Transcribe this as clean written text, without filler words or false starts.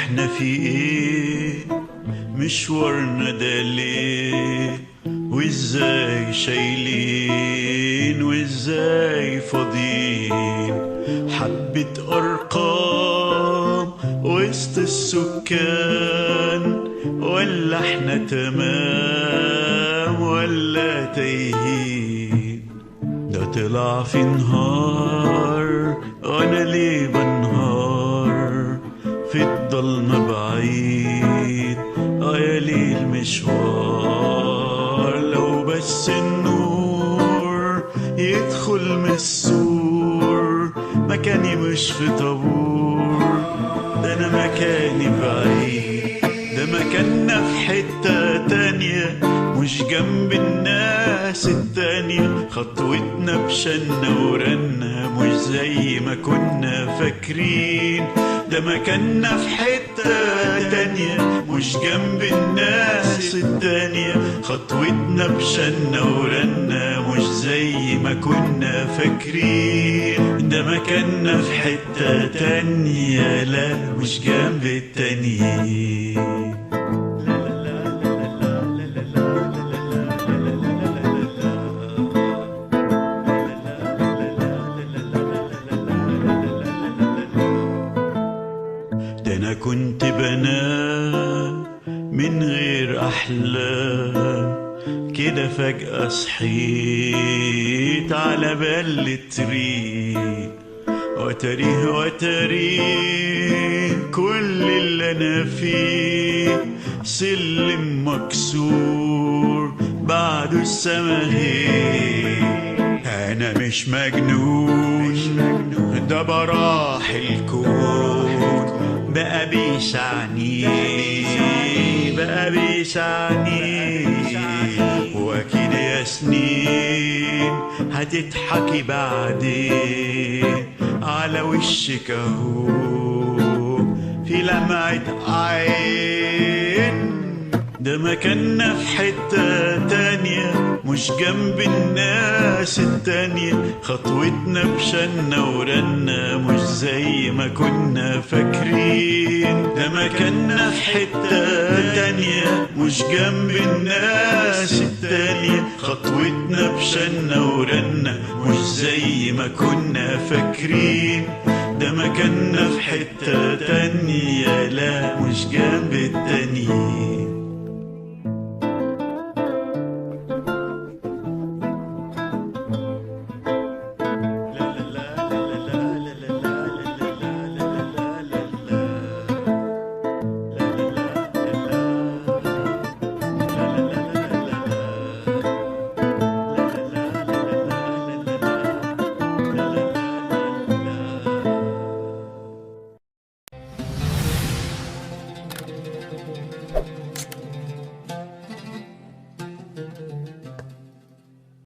احنا في ايه؟ مشوارنا ده ليه؟ وازاي شايلين وازاي فاضيين؟ حبة ارقام وسط السكان، ولا احنا تمام ولا تايهين؟ ده طلع في نهار وانا ليه بنهار في الضلمة بعيد؟ يا ليل مشوار، لو بس النور يدخل من السور، مكاني مش في طابور، ده انا مكاني بعيد، ده مكاننا في حتة تانية مش جنب الناس التانية. خطوتنا بشنا ورنا مش زي ما كنا فاكرين، ده مكاننا في حتة تانية مش جنب الناس التانية. خطوتنا بشنا ورنا مش زي ما كنا فاكرين، ده مكاننا في حتة تانية لا مش جنب التانيين. ده أنا كنت بنام من غير أحلام، كده فجأة صحيت على بال الطريق، وتريه كل اللي أنا فيه سلم مكسور بعده السما هي. أنا مش مجنون، ده براح الكون بقى بيسعني، واكيد يا سنين هتضحكي بعدين على وشك اهو في لمعة عين. ده مكاننا في حتة تانية مش جنب الناس التانية. خطوتنا بشنا ورنا مش زي ما كنا فاكرين، ده مكاننا في حتة تانية مش جنب الناس التانية. خطوتنا بشنا ورنا مش زي ما كنا فاكرين، ده مكاننا في حتة تانية لا مش جنب التانيين.